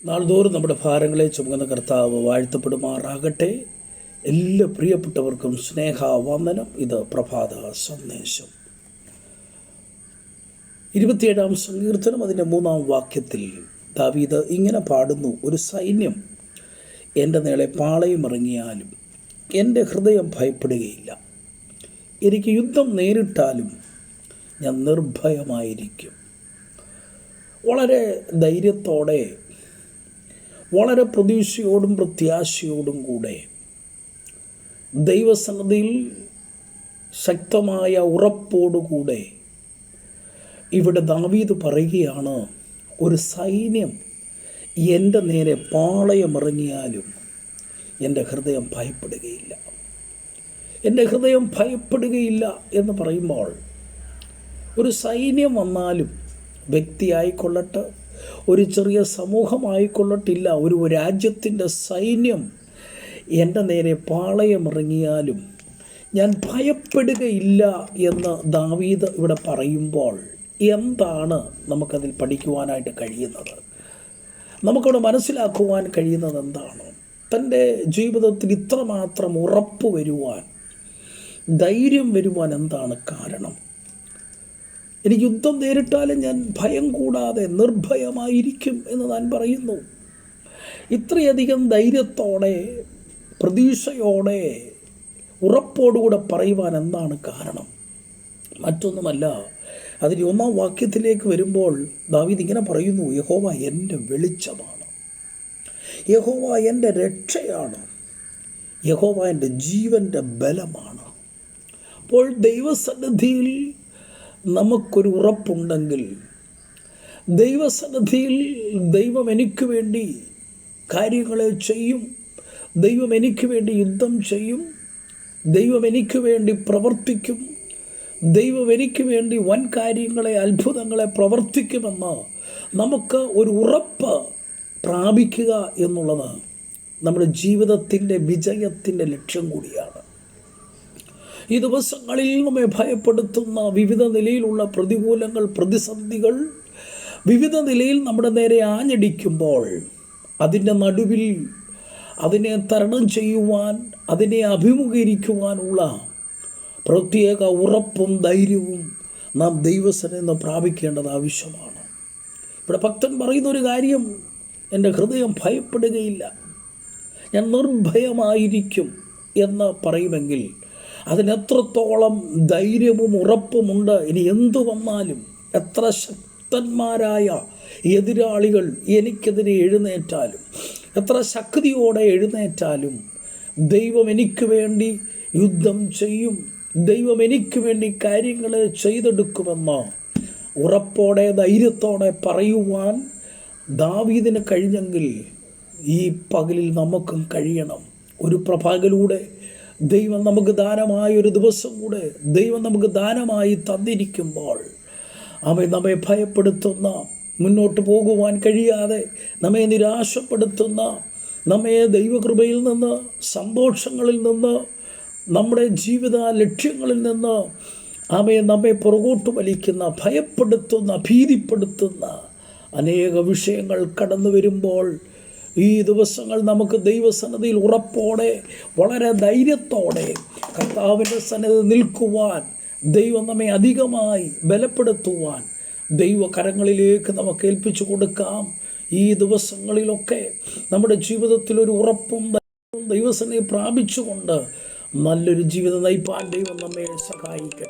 നാൾതോറും നമ്മുടെ ഭാരങ്ങളെ ചുമക്കുന്ന കർത്താവ് വാഴ്ത്തപ്പെടുമാറാകട്ടെ. എല്ലാ പ്രിയപ്പെട്ടവർക്കും സ്നേഹവന്ദനം. ഇത് പ്രഭാത സന്ദേശം. 27-ാം സങ്കീർത്തനം അതിൻ്റെ 3-ാം വാക്യത്തിൽ ദാവീദ് ഇങ്ങനെ പാടുന്നു: ഒരു സൈന്യം എൻ്റെ നേരെ പാളയമിറങ്ങിയാലും എൻ്റെ ഹൃദയം ഭയപ്പെടുകയില്ല. എനിക്ക് യുദ്ധം നേരിട്ടാലും ഞാൻ നിർഭയമായിരിക്കും. വളരെ ധൈര്യത്തോടെ, വളരെ പ്രതീക്ഷയോടും പ്രത്യാശയോടും കൂടെ ദൈവസന്നിധിയിൽ ശക്തമായ ഉറപ്പോടുകൂടെ ഇവിടെ ദാവീദ് പറയുകയാണ്: ഒരു സൈന്യം എൻ്റെ നേരെ പാളയമിറങ്ങിയാലും എൻ്റെ ഹൃദയം ഭയപ്പെടുകയില്ല. എൻ്റെ ഹൃദയം ഭയപ്പെടുകയില്ല എന്ന് പറയുമ്പോൾ, ഒരു സൈന്യം വന്നാലും, വ്യക്തിയായിക്കൊള്ളട്ടെ, ഒരു ചെറിയ സമൂഹമായിക്കൊള്ളട്ടില്ല, ഒരു രാജ്യത്തിൻ്റെ സൈന്യം എൻ്റെ നേരെ പാളയമിറങ്ങിയാലും ഞാൻ ഭയപ്പെടുകയില്ല എന്ന് ദാവീദ് ഇവിടെ പറയുമ്പോൾ എന്താണ് നമുക്കതിൽ പഠിക്കുവാനായിട്ട് കഴിയുന്നത്? നമുക്കവിടെ മനസ്സിലാക്കുവാൻ കഴിയുന്നത് എന്താണ്? തൻ്റെ ജീവിതത്തിൽ ഇത്രമാത്രം ഉറപ്പ് വരുവാൻ, ധൈര്യം വരുവാൻ എന്താണ് കാരണം? എനിക്ക് യുദ്ധം നേരിട്ടാലും ഞാൻ ഭയം കൂടാതെ നിർഭയമായിരിക്കും എന്ന് താൻ പറയുന്നു. ഇത്രയധികം ധൈര്യത്തോടെ, പ്രതീക്ഷയോടെ, ഉറപ്പോടുകൂടെ പറയുവാൻ എന്താണ് കാരണം? മറ്റൊന്നുമല്ല, അതിന് 1-ാം വാക്യത്തിലേക്ക് വരുമ്പോൾ ദാവീദ് ഇങ്ങനെ പറയുന്നു: യഹോവ എൻ്റെ വെളിച്ചമാണ്, യഹോവ എൻ്റെ രക്ഷയാണ്, യഹോവ എൻ്റെ ജീവൻ്റെ ബലമാണ്. അപ്പോൾ ദൈവസന്നിധിയിൽ നമുക്കൊരു ഉറപ്പുണ്ടെങ്കിൽ, ദൈവസന്നിധിയിൽ ദൈവം എനിക്ക് വേണ്ടി കാര്യങ്ങളെ ചെയ്യും, ദൈവം എനിക്ക് വേണ്ടി യുദ്ധം ചെയ്യും, ദൈവം എനിക്ക് വേണ്ടി പ്രവർത്തിക്കും, ദൈവം എനിക്ക് വേണ്ടി വൻ കാര്യങ്ങളെ, അത്ഭുതങ്ങളെ പ്രവർത്തിക്കുമെന്ന് നമുക്ക് ഒരു ഉറപ്പ് പ്രാപിക്കുക എന്നുള്ളത് നമ്മുടെ ജീവിതത്തിൻ്റെ വിജയത്തിൻ്റെ ലക്ഷ്യം കൂടിയാണ്. ഈ ദിവസങ്ങളിൽ നമ്മെ ഭയപ്പെടുത്തുന്ന വിവിധ നിലയിലുള്ള പ്രതികൂലങ്ങൾ, പ്രതിസന്ധികൾ വിവിധ നിലയിൽ നമ്മുടെ നേരെ ആഞ്ഞടിക്കുമ്പോൾ, അതിൻ്റെ നടുവിൽ അതിനെ തരണം ചെയ്യുവാൻ, അതിനെ അഭിമുഖീകരിക്കുവാനുള്ള പ്രത്യേക ഉറപ്പും ധൈര്യവും നാം ദൈവസന്നിധിയിൽ നിന്ന് പ്രാപിക്കേണ്ടത് ആവശ്യമാണ്. ഇവിടെ ഭക്തൻ പറയുന്നൊരു കാര്യം: എൻ്റെ ഹൃദയം ഭയപ്പെടുകയില്ല, ഞാൻ നിർഭയമായിരിക്കും എന്ന് പറയുമെങ്കിൽ അതിനെത്രത്തോളം ധൈര്യവും ഉറപ്പുമുണ്ട്. ഇനി എന്തു വന്നാലും, എത്ര ശക്തന്മാരായ എതിരാളികൾ എനിക്കെതിരെ എഴുന്നേറ്റാലും, എത്ര ശക്തിയോടെ എഴുന്നേറ്റാലും, ദൈവം എനിക്ക് വേണ്ടി യുദ്ധം ചെയ്യും, ദൈവം എനിക്ക് വേണ്ടി കാര്യങ്ങളെ ചെയ്തെടുക്കുമെന്ന് ഉറപ്പോടെ, ധൈര്യത്തോടെ പറയുവാൻ ദാവീദിന് കഴിഞ്ഞെങ്കിൽ ഈ പകലിൽ നമുക്കും കഴിയണം. ഒരു പ്രഭാകലൂടെ ദൈവം നമുക്ക് ദാനമായി, ഒരു ദിവസം കൂടെ ദൈവം നമുക്ക് ദാനമായി തന്നിരിക്കുമ്പോൾ, അവൻ നമ്മെ ഭയപ്പെടുത്തുന്ന, മുന്നോട്ട് പോകുവാൻ കഴിയാതെ നമ്മെ നിരാശപ്പെടുത്തുന്ന, നമ്മെ ദൈവകൃപയിൽ നിന്ന്, സന്തോഷങ്ങളിൽ നിന്ന്, നമ്മുടെ ജീവിത ലക്ഷ്യങ്ങളിൽ നിന്ന് നമ്മെ പുറകോട്ട് വലിക്കുന്ന, ഭയപ്പെടുത്തുന്ന, ഭീതിപ്പെടുത്തുന്ന അനേക വിഷയങ്ങൾ കടന്നു വരുമ്പോൾ, ഈ ദിവസങ്ങൾ നമുക്ക് ദൈവസന്നിധിയിൽ ഉറപ്പോടെ, വളരെ ധൈര്യത്തോടെ കർത്താവിൻ്റെ സന്നിധിയിൽ നിൽക്കുവാൻ, ദൈവം നമ്മെ അധികമായി ബലപ്പെടുത്തുവാൻ ദൈവകരങ്ങളിലേക്ക് നമുക്ക് ഏൽപ്പിച്ചു കൊടുക്കാം. ഈ ദിവസങ്ങളിലൊക്കെ നമ്മുടെ ജീവിതത്തിൽ ഒരു ഉറപ്പും ദൈവസന്നിധിയിൽ പ്രാപിച്ചുകൊണ്ട് നല്ലൊരു ജീവിതം നയിപ്പാൻ ദൈവം നമ്മെ സഹായിക്കട്ടെ.